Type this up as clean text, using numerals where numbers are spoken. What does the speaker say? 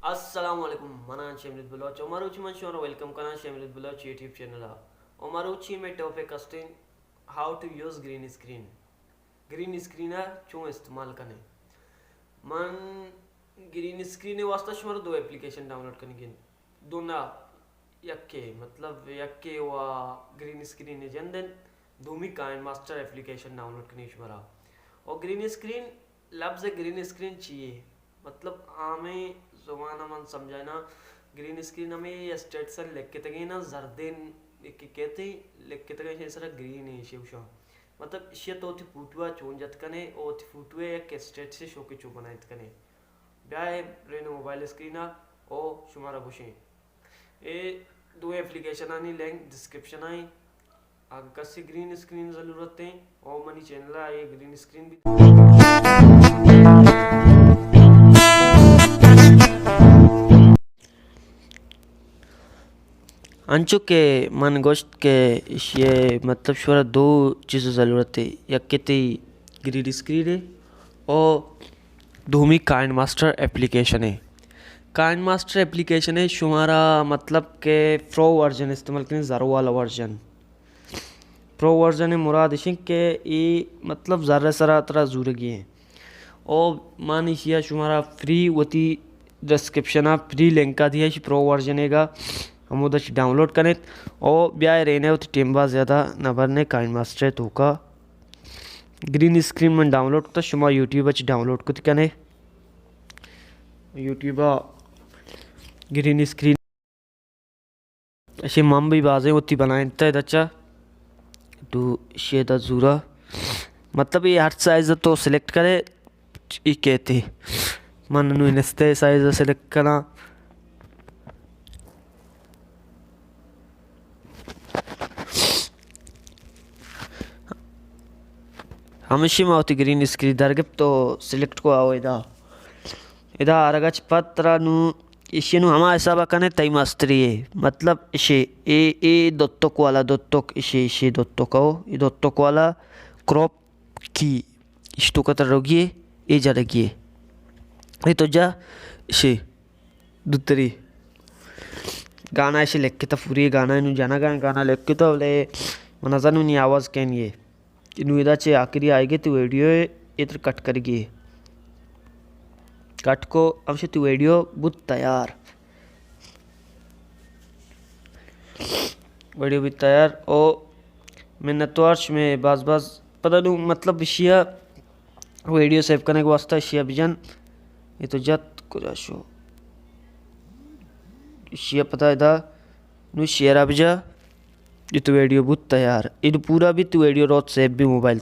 अस्सलाम वालेकुम मना शेमरित बलोच ओमारुची मन शोर वेलकम कना शेमरित बलोच यूट्यूब चैनल ओमारुची में टॉपिक अस्टिन how to use green screen चूँ इस्तेमाल कने मन ग्रीन स्क्रीन वास्ता शुमार दो एप्लीकेशन डाउनलोड करने की दोना यक्के मतलब यक्के वा ग्रीन स्क्रीन जंदन धूमी काइन मास्टर एप्लीकेशन डाउनलोड करनी शुमारा और ग्रीन स्क्रीन लफ्ज़ ग्रीन स्क्रीन चाहिए मतलब हमें ज़माना मन समझाना ग्रीन स्क्रीन हमें स्टेट सर लिख के तगे ना जर्देन कहते लिख के तगे सर ग्रीन है शिवशा मतलब शे तो थी फुटवा चोन जत कने ओ थी फुटवे एक स्टेट से शो के चो बनाइत कने ब्याय रेनो मोबाइल स्क्रीन ओ शुमारा बुशे ए दो एप्लीकेशन आनी लिंक डिस्क्रिप्शन आई अगर कसी ग्रीन स्क्रीन ज़रूरत है ओ मनी चैनल है ग्रीन स्क्रीन भी अंचु के मन गोश्त के ये मतलब शुरा दो चीज़ों ज़रूरत है एक कहती ग्रीन स्क्रीन है और धूमी काइन मास्टर एप्लीकेशन है। काइन मास्टर एप्लीकेशन है शुमारा मतलब के प्रो वर्जन इस्तेमाल करें ज़ारो वाला वर्जन प्रो वर्जन है मुराद इशिं के ये मतलब ज़रा सरा तरह ज़रूरी है और मान इशिया शुमारा फ्री होती डिस्क्रिप्शन फ्री लिंक का दिया प्रो वर्जन है हम उधर डाउनलोड करें और ब्याह रहने होती टेम्बा ज़्यादा नंबर ने काइन मास्टर तो का ग्रीन स्क्रीन में डाउनलोड तो शुमा यूट्यूब डाउनलोड कुछ कने यूट्यूब ग्रीन स्क्रीन ऐसे मम भी बाज़े होती बनाए तय अच्छा तो शेदा ज़ूरा मतलब ये हर साइज़ तो सिलेक्ट करे ये कहते मन नु नस्ते साइज़ सिलेक्ट करना हमेशा में होती ग्रीन स्क्रीन दरगप तो सिलेक्ट को आओ इदा अरगच पत्र नु इसे नु हमारे हिसाब कने तई मस्तरी है मतलब इसे ए दोत्तोक वाला दोत्तोक इसे दोत्तोक हो ये दोत्तोक वाला क्रॉप की इष्टो का रोगिए ए जा रगिए ये तो जा इसे दूसरी गाना ऐसे लिख के तो पूरी गाना नु जाना गाना लिख के तो ले मनाजा नु नहीं आवाज़ कहन ये नु इधर चे आखिरी आएगी तो वीडियो इधर कट करेगी कट को अब से तू वीडियो बहुत तैयार वीडियो भी तैयार और मैं नतवार्श में बाज पता नहीं मतलब विषय वीडियो सेव करने के वास्ते शिया बिजन ये तो जत कुराशो शिया पता है दा नु शेयर अभिजा ये तो वीडियो बहुत तैयार ये पूरा भी तो वीडियो रोज सेव भी मोबाइल